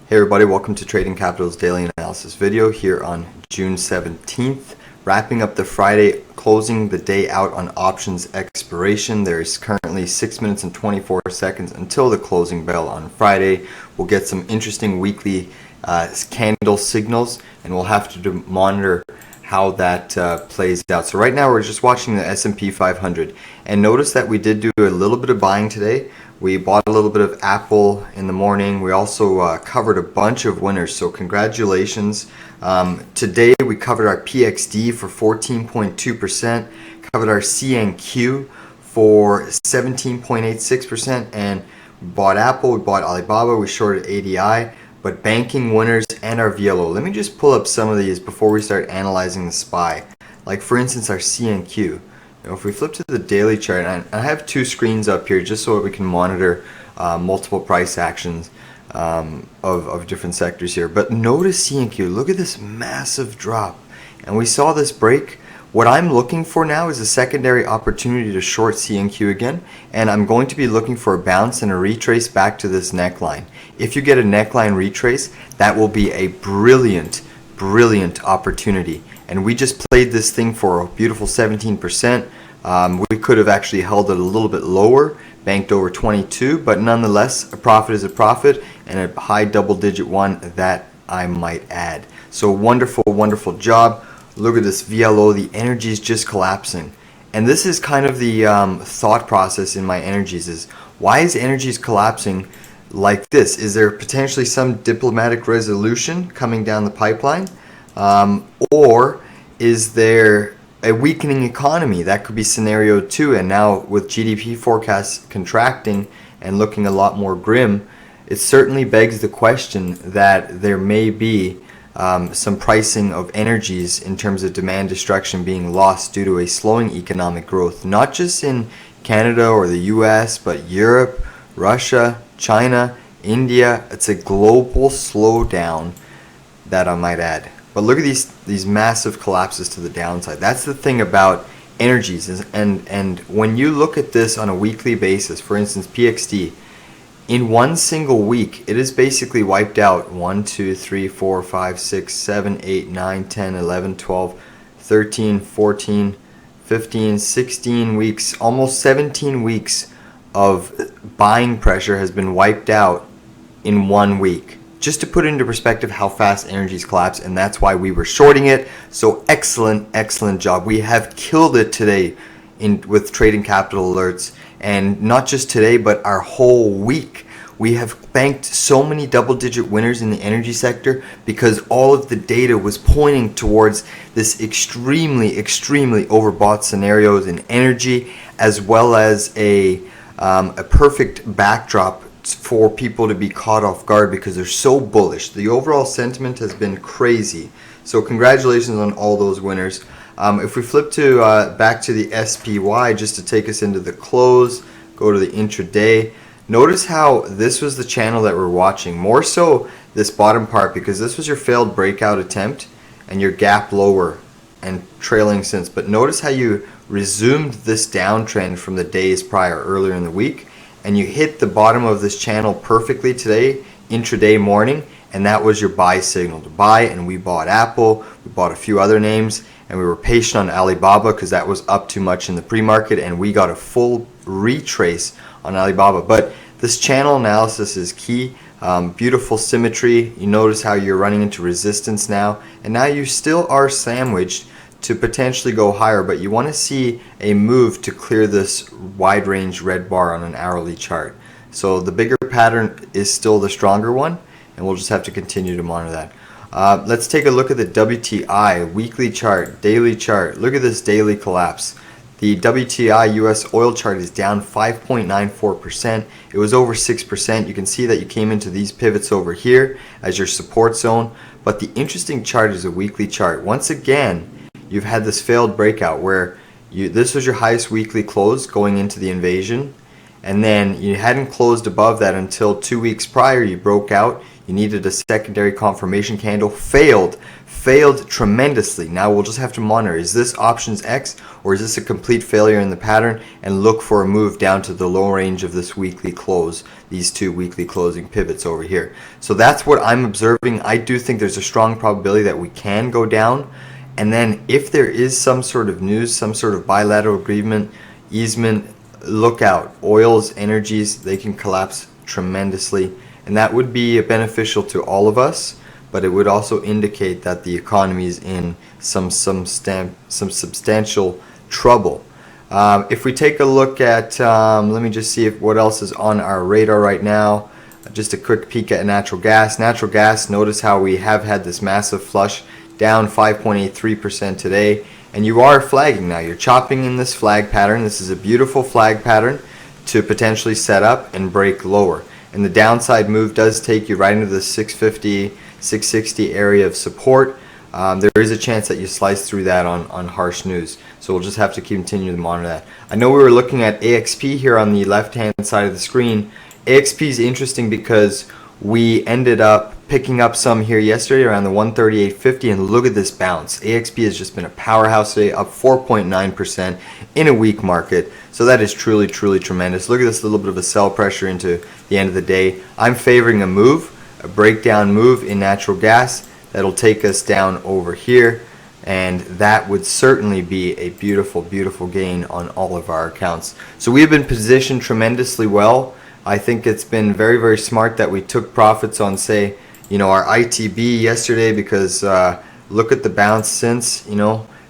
Hey everybody, welcome to Trading Capital's daily analysis video here on June 17th. Wrapping up the Friday, closing the day out on options expiration. There is currently 6 minutes and 24 seconds until the closing bell on Friday. We'll get some interesting weekly candle signals, and we'll have to monitor how that plays out. So right now we're just watching the S&P 500, and notice that we did do a little bit of buying today. We bought a little bit of Apple in the morning. We also covered a bunch of winners, so congratulations. Today we covered our PXD for 14.2%, covered our CNQ for 17.86%, and we bought Apple, we bought Alibaba, we shorted ADI, but banking winners and our VLO. Let me just pull up some of these before we start analyzing the SPY. Like for instance our CNQ. If we flip to the daily chart, and I have two screens up here just so that we can monitor multiple price actions of different sectors here. But notice CNQ, look at this massive drop. And we saw this break. What I'm looking for now is a secondary opportunity to short CNQ again. And I'm going to be looking for a bounce and a retrace back to this neckline. If you get a neckline retrace, that will be a brilliant opportunity. And we just played this thing for a beautiful 17%. We could have actually held it a little bit lower, banked over 22, but nonetheless, a profit is a profit, and a high double-digit one that I might add. So wonderful job. Look at this VLO. The energy is just collapsing. And this is kind of the thought process in my energies is, why is energies collapsing like this? Is there potentially some diplomatic resolution coming down the pipeline? Or is there a weakening economy? That could be scenario 2. And now with GDP forecasts contracting and looking a lot more grim, it certainly begs the question that there may be some pricing of energies in terms of demand destruction being lost due to a slowing economic growth, not just in Canada or the US, but Europe, Russia, China, India. It's a global slowdown that I might add. But look at these massive collapses to the downside. That's the thing about energies. And when you look at this on a weekly basis, for instance, PXD, in one single week, it is basically wiped out 1, 2, 3, 4, 5, 6, 7, 8, 9, 10, 11, 12, 13, 14, 15, 16 weeks, almost 17 weeks of buying pressure has been wiped out in 1 week. Just to put into perspective how fast energies collapse, and that's why we were shorting it. So excellent job. We have killed it today with Trading Capital alerts, and not just today, but our whole week. We have banked so many double-digit winners in the energy sector because all of the data was pointing towards this extremely overbought scenarios in energy, as well as a perfect backdrop for people to be caught off guard because they're so bullish. The overall sentiment has been crazy. So congratulations on all those winners. If we flip to back to the SPY just to take us into the close, go to the intraday. Notice how this was the channel that we're watching. More so this bottom part, because this was your failed breakout attempt and your gap lower and trailing since. But notice how you resumed this downtrend from the days prior earlier in the week. And you hit the bottom of this channel perfectly today, intraday morning, and that was your buy signal to buy. And we bought Apple, we bought a few other names, and we were patient on Alibaba because that was up too much in the pre-market, and we got a full retrace on Alibaba. But this channel analysis is key. Beautiful symmetry. You notice how you're running into resistance now, and now you still are sandwiched to potentially go higher, but you want to see a move to clear this wide range red bar on an hourly chart. So the bigger pattern is still the stronger one, and we'll just have to continue to monitor that. Let's take a look at the WTI weekly chart, daily chart. Look at this daily collapse. The WTI US oil chart is down 5.94%. It was over 6%. You can see that you came into these pivots over here as your support zone, but the interesting chart is a weekly chart. Once again, you've had this failed breakout where this was your highest weekly close going into the invasion, and then you hadn't closed above that until 2 weeks prior. You broke out, You needed a secondary confirmation candle. Failed tremendously. Now we'll just have to monitor, is this options X or is this a complete failure in the pattern, and look for a move down to the low range of this weekly close, these two weekly closing pivots over here. So that's what I'm observing. I do think there's a strong probability that we can go down, and then if there is some sort of news, some sort of bilateral agreement, easement, look out. Oils, energies, they can collapse tremendously, and that would be beneficial to all of us, but it would also indicate that the economy is in some substantial trouble. If we take a look at, let me just see what else is on our radar right now. Just a quick peek at natural gas. Natural gas, notice how we have had this massive flush, down 5.83% today, and you are flagging now. You're chopping in this flag pattern. This is a beautiful flag pattern to potentially set up and break lower. And the downside move does take you right into the 650, 660 area of support. There is a chance that you slice through that on harsh news. So we'll just have to continue to monitor that. I know we were looking at AXP here on the left-hand side of the screen. AXP is interesting because we ended up picking up some here yesterday around the 138.50, and look at this bounce. AXP has just been a powerhouse today, up 4.9% in a weak market. So that is truly, truly tremendous. Look at this little bit of a sell pressure into the end of the day. I'm favoring a move, a breakdown move in natural gas that'll take us down over here, and that would certainly be a beautiful, beautiful gain on all of our accounts. So we've been positioned tremendously well. I think it's been very, very smart that we took profits on, say, our ITB yesterday, because look at the bounce since,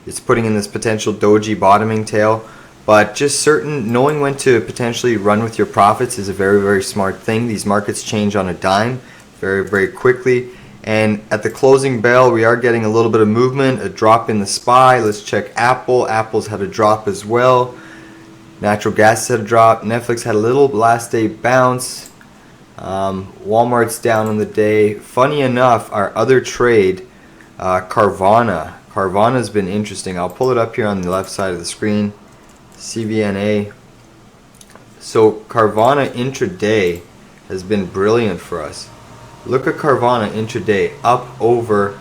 it's putting in this potential doji bottoming tail. But just knowing when to potentially run with your profits is a very, very smart thing. These markets change on a dime very, very quickly. And at the closing bell, we are getting a little bit of movement, a drop in the SPY. Let's check Apple. Apple's had a drop as well. Natural gas had a drop. Netflix had a little last day bounce. Walmart's down on the day. Funny enough, our other trade, Carvana's been interesting. I'll pull it up here on the left side of the screen. CVNA. So Carvana intraday has been brilliant for us. Look at Carvana intraday, up over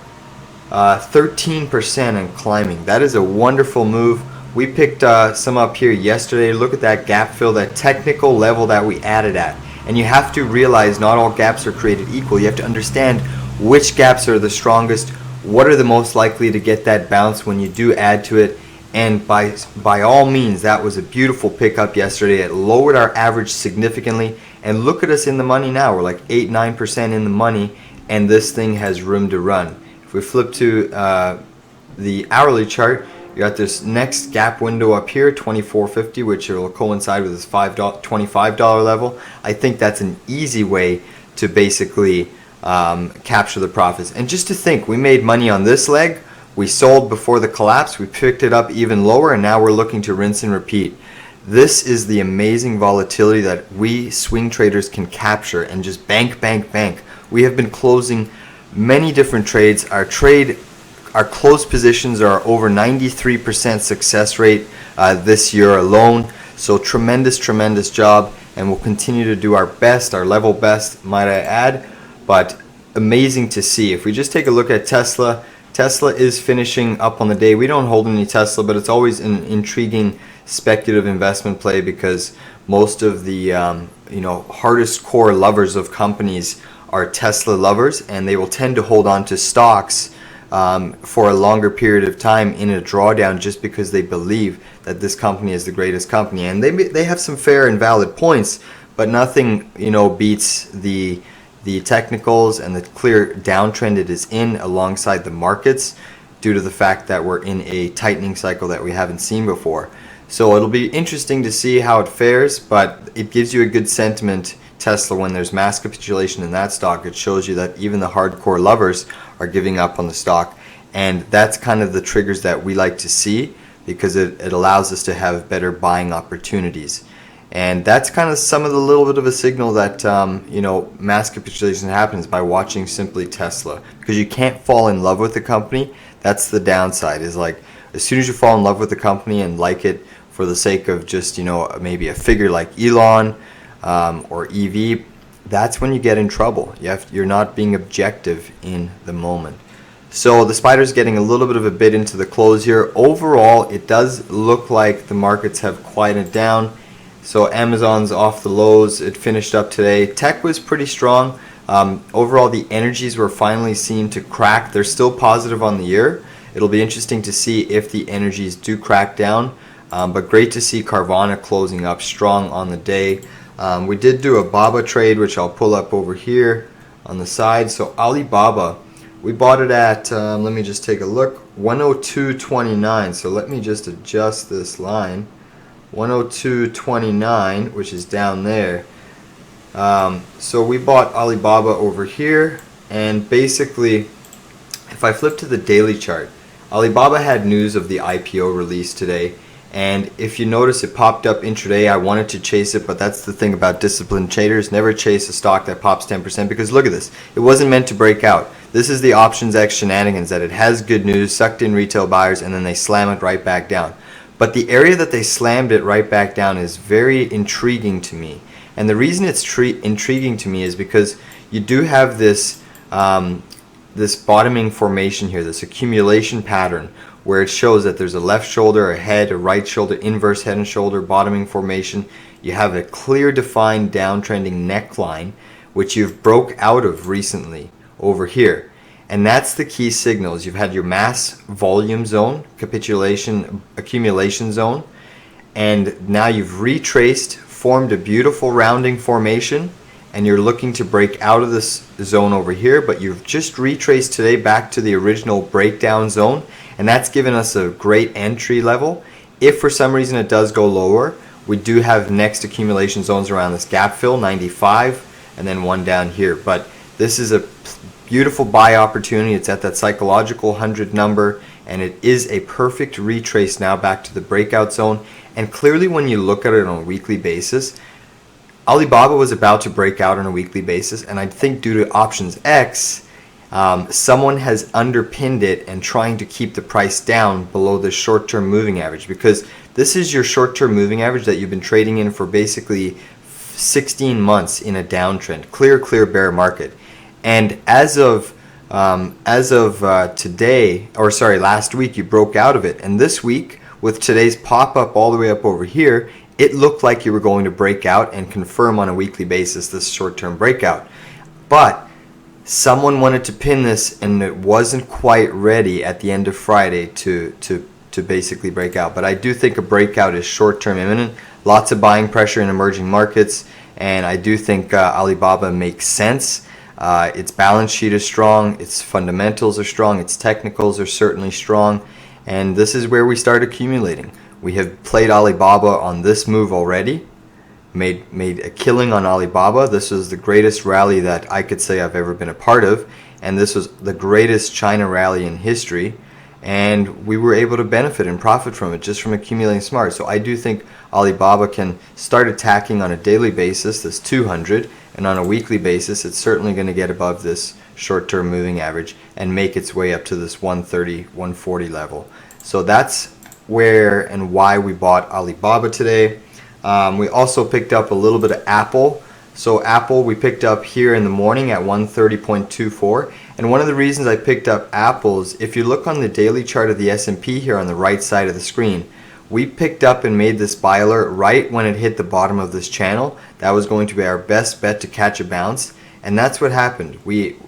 13% and climbing. That is a wonderful move. We picked some up here yesterday. Look at that gap fill, that technical level that we added at. And you have to realize not all gaps are created equal. You have to understand which gaps are the strongest, what are the most likely to get that bounce when you do add to it. And by all means, that was a beautiful pickup yesterday. It lowered our average significantly. And look at us in the money now. We're like 8-9% in the money, and this thing has room to run. If we flip to the hourly chart, you got this next gap window up here, 24.50, which will coincide with this $25 level. I think that's an easy way to basically capture the profits. And just to think, we made money on this leg. We sold before the collapse. We picked it up even lower, and now we're looking to rinse and repeat. This is the amazing volatility that we swing traders can capture and just bank, bank, bank. We have been closing many different trades. Our closed positions are over 93% success rate this year alone. So tremendous, tremendous job, and we'll continue to do our best, our level best, might I add. But amazing to see. If we just take a look at Tesla, Tesla is finishing up on the day. We don't hold any Tesla, but it's always an intriguing speculative investment play, because most of the hardest core lovers of companies are Tesla lovers, and they will tend to hold on to stocks for a longer period of time in a drawdown just because they believe that this company is the greatest company. And they have some fair and valid points, but nothing beats the technicals and the clear downtrend it is in alongside the markets, due to the fact that we're in a tightening cycle that we haven't seen before. So it'll be interesting to see how it fares, but it gives you a good sentiment, Tesla, when there's mass capitulation in that stock. It shows you that even the hardcore lovers are giving up on the stock, and that's kind of the triggers that we like to see, because it allows us to have better buying opportunities. And that's kind of some of the little bit of a signal that mass capitulation happens by watching simply Tesla, because you can't fall in love with the company. That's the downside, is like as soon as you fall in love with the company and like it for the sake of just maybe a figure like Elon or EV, that's when you get in trouble. You're not being objective in the moment. So the spider's getting a little bit of a bid into the close here. Overall, it does look like the markets have quieted down. So Amazon's off the lows. It finished up today. Tech was pretty strong. Overall, the energies were finally seen to crack. They're still positive on the year. It'll be interesting to see if the energies do crack down. But great to see Carvana closing up strong on the day. We did do a BABA trade, which I'll pull up over here on the side. So Alibaba, we bought it at, let me just take a look, 102.29. So let me just adjust this line. 102.29, which is down there. So we bought Alibaba over here, and basically, if I flip to the daily chart, Alibaba had news of the IPO release today, and if you notice, it popped up intraday. I wanted to chase it, but that's the thing about disciplined traders. Never chase a stock that pops 10%, because look at this. It wasn't meant to break out. This is the options X shenanigans, that it has good news, sucked in retail buyers, and then they slam it right back down. But the area that they slammed it right back down is very intriguing to me. And the reason it's intriguing to me is because you do have this this bottoming formation here, this accumulation pattern, where it shows that there's a left shoulder, a head, a right shoulder, inverse head and shoulder, bottoming formation. You have a clear defined downtrending neckline, which you've broke out of recently over here. And that's the key signals. You've had your mass volume zone, capitulation, accumulation zone, and now you've retraced, formed a beautiful rounding formation, and you're looking to break out of this zone over here, but you've just retraced today back to the original breakdown zone, and that's given us a great entry level. If for some reason it does go lower, we do have next accumulation zones around this gap fill, 95, and then one down here. But this is a beautiful buy opportunity. It's at that psychological 100 number, and it is a perfect retrace now back to the breakout zone. And clearly, when you look at it on a weekly basis, Alibaba was about to break out on a weekly basis, and I think due to options X, someone has underpinned it and trying to keep the price down below the short-term moving average, because this is your short-term moving average that you've been trading in for basically 16 months in a downtrend, clear bear market. And as of today, or sorry, last week, you broke out of it, and this week, with today's pop-up all the way up over here, it looked like you were going to break out and confirm on a weekly basis this short-term breakout. But someone wanted to pin this, and it wasn't quite ready at the end of Friday to basically break out. But I do think a breakout is short-term imminent. Lots of buying pressure in emerging markets, and I do think Alibaba makes sense. Its balance sheet is strong, its fundamentals are strong, its technicals are certainly strong, and this is where we start accumulating. We have played Alibaba on this move already, made a killing on Alibaba. This was the greatest rally that I could say I've ever been a part of, and this was the greatest China rally in history, and we were able to benefit and profit from it just from accumulating smart. So I do think Alibaba can start attacking on a daily basis this 200, and on a weekly basis it's certainly going to get above this short-term moving average and make its way up to this 130, 140 level. So that's where and why we bought Alibaba today. We also picked up a little bit of Apple. So Apple we picked up here in the morning at 130.24, and one of the reasons I picked up Apple is if you look on the daily chart of the S&P here on the right side of the screen, we picked up and made this buy alert right when it hit the bottom of this channel. That was going to be our best bet to catch a bounce, and that's what happened.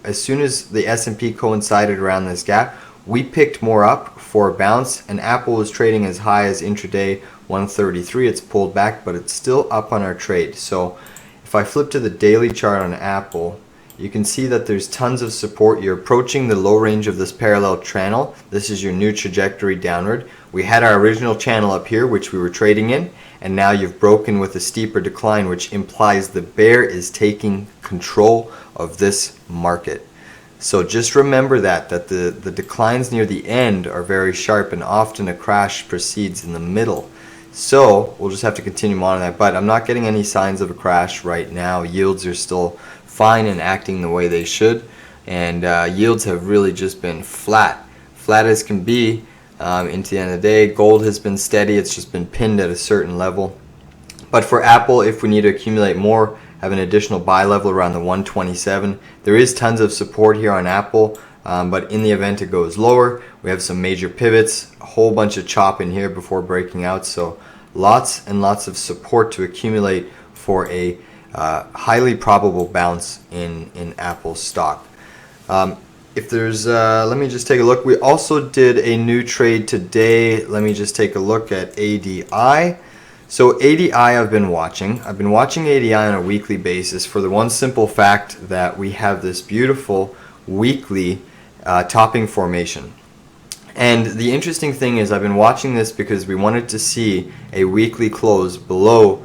As soon as the S&P coincided around this gap, we picked more up for a bounce, and Apple was trading as high as intraday 133. It's pulled back, but it's still up on our trade. So if I flip to the daily chart on Apple, you can see that there's tons of support. You're approaching the low range of this parallel channel. This is your new trajectory downward. We had our original channel up here, which we were trading in, and now you've broken with a steeper decline, which implies the bear is taking control of this market. So just remember that the declines near the end are very sharp, and often a crash proceeds in the middle. So we'll just have to continue monitoring that, but I'm not getting any signs of a crash right now. Yields are still fine and acting the way they should, and yields have really just been flat as can be into the end of the day. Gold has been steady, it's just been pinned at a certain level. But for Apple, if we need to accumulate more, have an additional buy level around the 127. There is tons of support here on Apple, but in the event it goes lower, we have some major pivots, a whole bunch of chop in here before breaking out. So lots and lots of support to accumulate for a highly probable bounce in Apple stock. If there's, let me just take a look. We also did a new trade today. Let me just take a look at ADI. So ADI I've been watching. I've been watching ADI on a weekly basis for the one simple fact that we have this beautiful weekly topping formation. And the interesting thing is I've been watching this because we wanted to see a weekly close below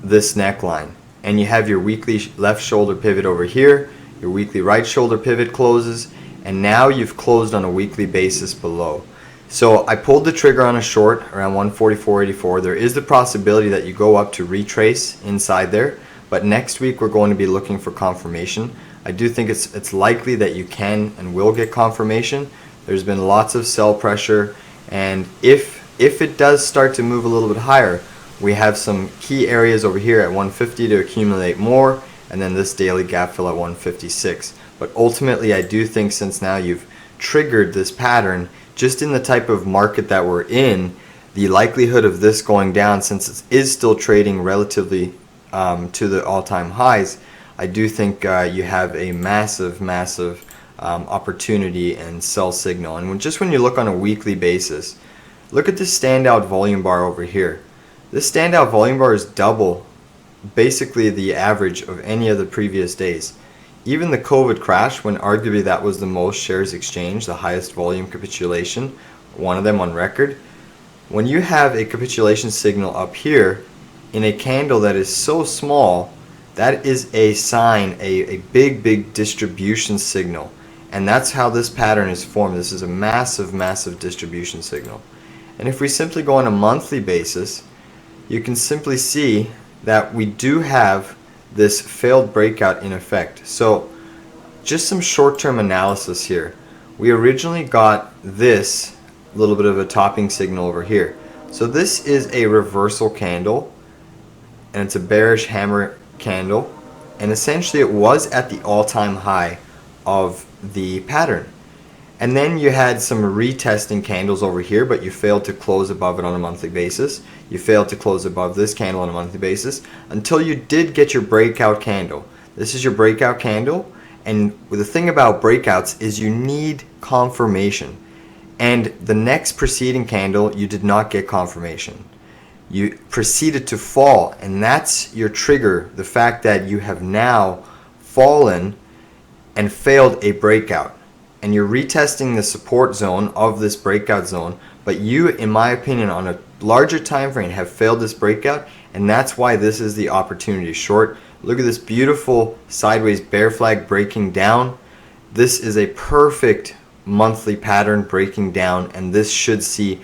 this neckline. And you have your weekly left shoulder pivot over here, your weekly right shoulder pivot closes, and now you've closed on a weekly basis below. So I pulled the trigger on a short around 144.84. There is the possibility that you go up to retrace inside there, but next week we're going to be looking for confirmation. I do think it's likely that you can and will get confirmation. There's been lots of sell pressure, and if it does start to move a little bit higher, we have some key areas over here at 150 to accumulate more, and then this daily gap fill at 156. But ultimately, I do think since now you've triggered this pattern, just in the type of market that we're in, the likelihood of this going down, since it is still trading relatively to the all-time highs, I do think you have a massive opportunity and sell signal. And just when you look on a weekly basis, look at this standout volume bar over here. This standout volume bar is double basically the average of any of the previous days. Even the COVID crash, when arguably that was the most shares exchanged, the highest volume capitulation, one of them on record, when you have a capitulation signal up here in a candle that is so small, that is a sign, a big distribution signal. And that's how this pattern is formed. This is a massive distribution signal. And if we simply go on a monthly basis, you can simply see that we do have this failed breakout in effect. So just some short-term analysis here. We originally got this little bit of a topping signal over here. So this is a reversal candle, and it's a bearish hammer candle, and essentially it was at the all-time high of the pattern. And then you had some retesting candles over here, but you failed to close above it on a monthly basis. You failed to close above this candle on a monthly basis until you did get your breakout candle. This is your breakout candle, and the thing about breakouts is you need confirmation. And the next preceding candle, you did not get confirmation. You proceeded to fall, and that's your trigger, the fact that you have now fallen and failed a breakout. And you're retesting the support zone of this breakout zone, but you, in my opinion, on a larger time frame have failed this breakout, and that's why this is the opportunity short. Look at this beautiful sideways bear flag breaking down. This is a perfect monthly pattern breaking down, and this should see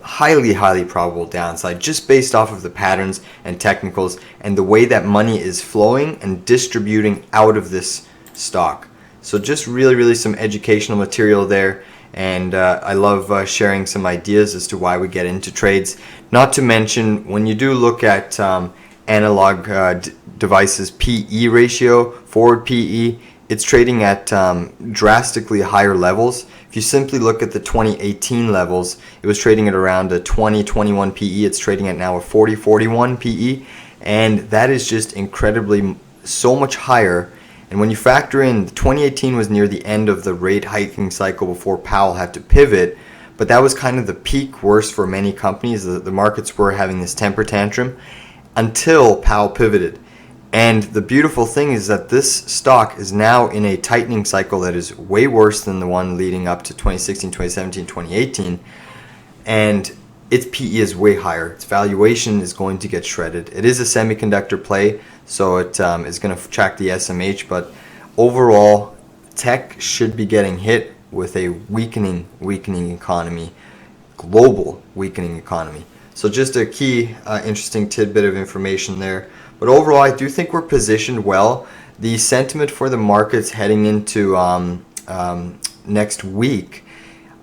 highly probable downside just based off of the patterns and technicals and the way that money is flowing and distributing out of this stock. So just really some educational material there, and I love sharing some ideas as to why we get into trades. Not to mention, when you do look at analog devices PE ratio, forward PE, it's trading at drastically higher levels. If you simply look at the 2018 levels, it was trading at around a 20-21 PE. It's trading at now a 40-41 PE, and that is just incredibly so much higher. And when you factor in, 2018 was near the end of the rate hiking cycle before Powell had to pivot, but that was kind of the peak worst for many companies. The markets were having this temper tantrum until Powell pivoted. And the beautiful thing is that this stock is now in a tightening cycle that is way worse than the one leading up to 2016, 2017, 2018. And its PE is way higher. Its valuation is going to get shredded. It is a semiconductor play, so it is going to track the SMH, but overall, tech should be getting hit with a weakening economy, global weakening economy. So just a key interesting tidbit of information there. But overall, I do think we're positioned well. The sentiment for the markets heading into next week,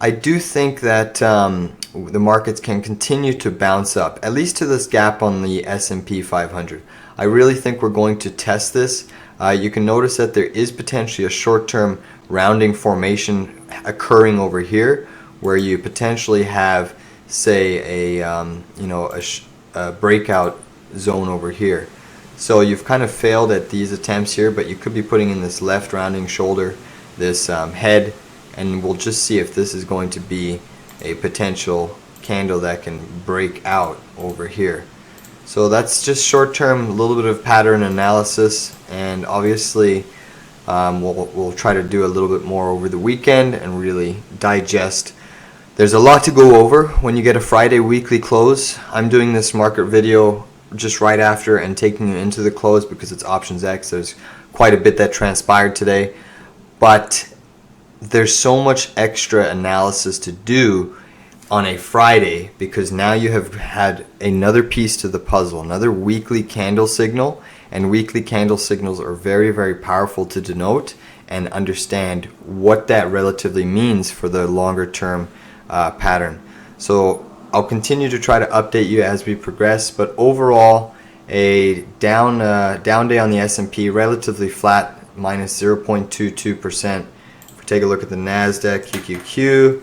I do think that the markets can continue to bounce up, at least to this gap on the S&P 500. I really think we're going to test this. You can notice that there is potentially a short-term rounding formation occurring over here, where you potentially have, say, a breakout zone over here. So you've kind of failed at these attempts here, but you could be putting in this left rounding shoulder, this head, and we'll just see if this is going to be a potential candle that can break out over here. So that's just short-term, a little bit of pattern analysis, and obviously we'll try to do a little bit more over the weekend and really digest. There's a lot to go over when you get a Friday weekly close. I'm doing this market video just right after and taking you into the close because it's options X. There's quite a bit that transpired today, but there's so much extra analysis to do on a Friday because now you have had another piece to the puzzle, another weekly candle signal, and weekly candle signals are very, very powerful to denote and understand what that relatively means for the longer term pattern. So I'll continue to try to update you as we progress, but overall a down day on the S&P, relatively flat, minus 0.22%. If we take a look at the NASDAQ, QQQ,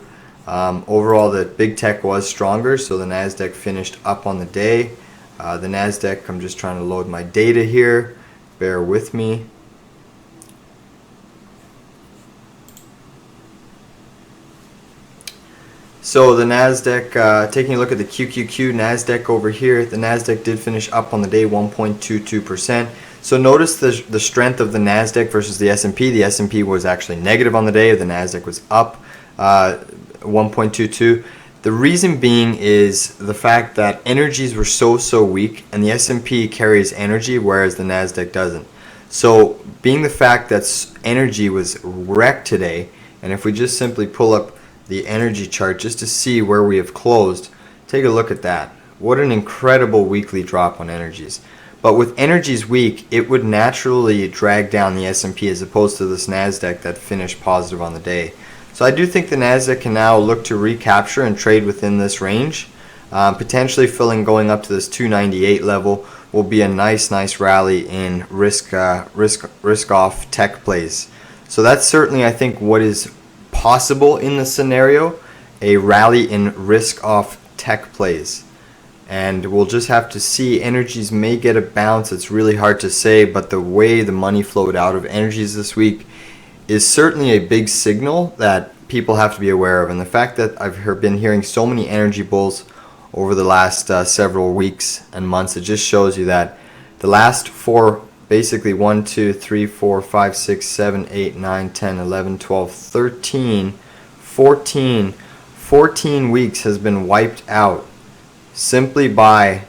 overall the big tech was stronger, so the NASDAQ finished up on the day. The NASDAQ, I'm just trying to load my data here, bear with me. So the NASDAQ, taking a look at the QQQ, NASDAQ over here, the NASDAQ did finish up on the day 1.22%. So notice the strength of the NASDAQ versus the S&P. The S&P was actually negative on the day, the NASDAQ was up 1.22. The reason being is the fact that energies were so weak, and the S&P carries energy whereas the NASDAQ doesn't. So being the fact that energy was wrecked today, and if we just simply pull up the energy chart just to see where we have closed, take a look at that. What an incredible weekly drop on energies. But with energies weak, it would naturally drag down the S&P as opposed to this NASDAQ that finished positive on the day. So I do think the NASDAQ can now look to recapture and trade within this range. Potentially going up to this 298 level will be a nice rally in risk off tech plays. So that's certainly, I think, what is possible in the scenario, a rally in risk off tech plays. And we'll just have to see. Energies may get a bounce. It's really hard to say, but the way the money flowed out of energies this week is certainly a big signal that people have to be aware of. And the fact that I've been hearing so many energy bulls over the last several weeks and months, it just shows you that the last four, basically 1, 2, 3, 4, 5, 6, 7, 8, 9, 10, 11, 12, 13, 14 weeks has been wiped out simply by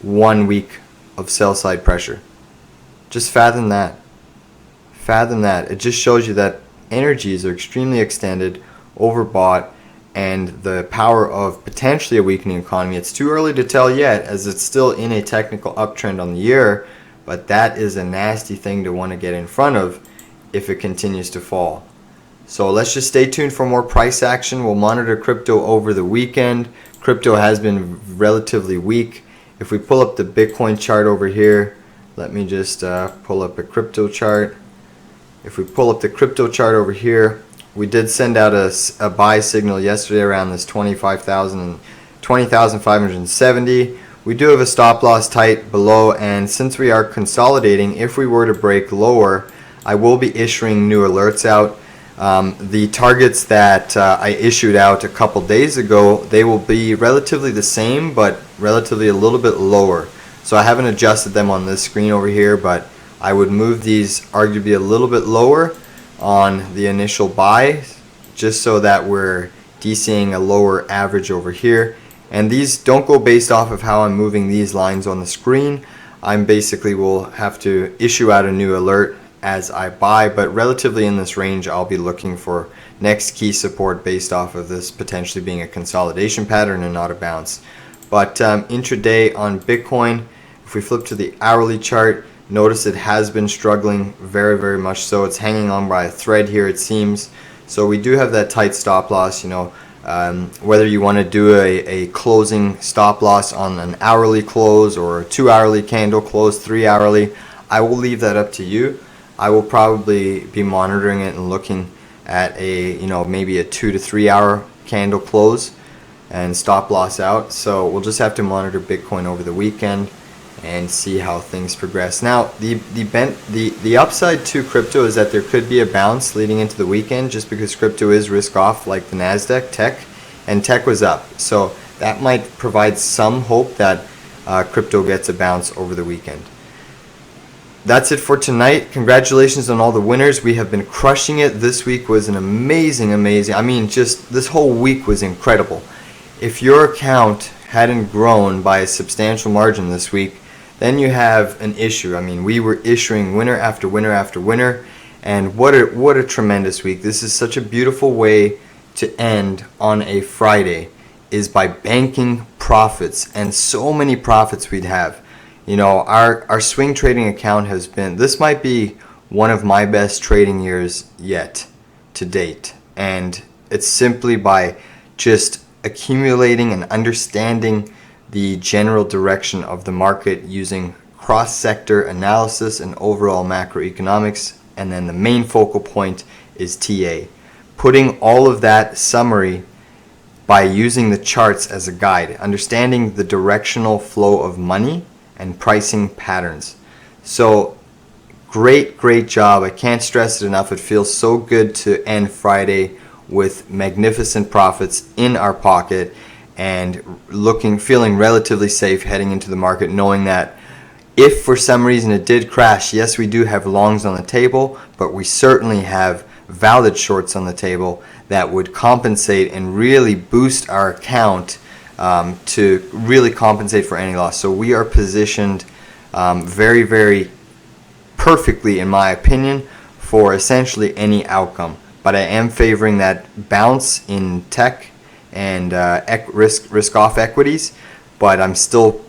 1 week of sell side pressure. Just fathom that. Fathom that. It just shows you that energies are extremely extended, overbought, and the power of potentially a weakening economy. It's too early to tell yet, as it's still in a technical uptrend on the year, but that is a nasty thing to want to get in front of if it continues to fall. So let's just stay tuned for more price action. We'll monitor crypto over the weekend. Crypto has been relatively weak. If we pull up the Bitcoin chart over here, let me just pull up a crypto chart. If we pull up the crypto chart over here, we did send out a buy signal yesterday around this 20,570. We do have a stop loss tight below, and since we are consolidating, if we were to break lower, I will be issuing new alerts out. The targets that I issued out a couple days ago, they will be relatively the same, but relatively a little bit lower. So I haven't adjusted them on this screen over here, but I would move these arguably a little bit lower on the initial buy, just so that we're DCing a lower average over here. And these don't go based off of how I'm moving these lines on the screen. I'm basically will have to issue out a new alert as I buy, but relatively in this range I'll be looking for next key support based off of this potentially being a consolidation pattern and not a bounce. But intraday on Bitcoin, if we flip to the hourly chart, notice it has been struggling very much so. It's hanging on by a thread here, it seems. So we do have that tight stop loss, Whether you want to do a closing stop loss on an hourly close or a 2 hourly candle close, 3 hourly, I will leave that up to you. I will probably be monitoring it and looking at maybe a 2 to 3 hour candle close and stop loss out. So we'll just have to monitor Bitcoin over the weekend and see how things progress. Now, the upside to crypto is that there could be a bounce leading into the weekend, just because crypto is risk off, like the Nasdaq tech, and tech was up. So that might provide some hope that crypto gets a bounce over the weekend. That's it for tonight. Congratulations on all the winners. We have been crushing it. This week was an amazing, I mean, just this whole week was incredible. If your account hadn't grown by a substantial margin this week, then you have an issue. I mean, we were issuing winner after winner after winner, and what a tremendous week. This is such a beautiful way to end on a Friday, is by banking profits, and so many profits we'd have. You know, our swing trading account has been, this might be one of my best trading years yet to date, and it's simply by just accumulating and understanding the general direction of the market using cross-sector analysis and overall macroeconomics, and then the main focal point is TA. Putting all of that summary by using the charts as a guide, understanding the directional flow of money and pricing patterns. So great job. I can't stress it enough. It feels so good to end Friday with magnificent profits in our pocket and feeling relatively safe heading into the market, knowing that if for some reason it did crash, yes, we do have longs on the table, but we certainly have valid shorts on the table that would compensate and really boost our account to really compensate for any loss. So we are positioned very perfectly, in my opinion, for essentially any outcome. But I am favoring that bounce in tech and risk-off equities, but I'm still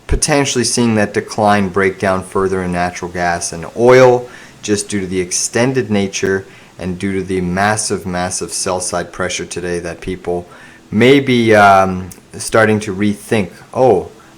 potentially seeing that decline break down further in natural gas and oil, just due to the extended nature and due to the massive sell-side pressure today that people may be starting to rethink,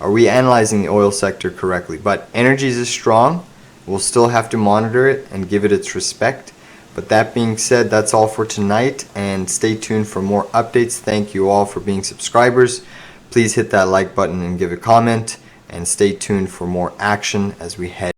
are we analyzing the oil sector correctly? But energies is strong. We'll still have to monitor it and give it its respect. But that being said, that's all for tonight, and stay tuned for more updates. Thank you all for being subscribers. Please hit that like button and give a comment, and stay tuned for more action as we head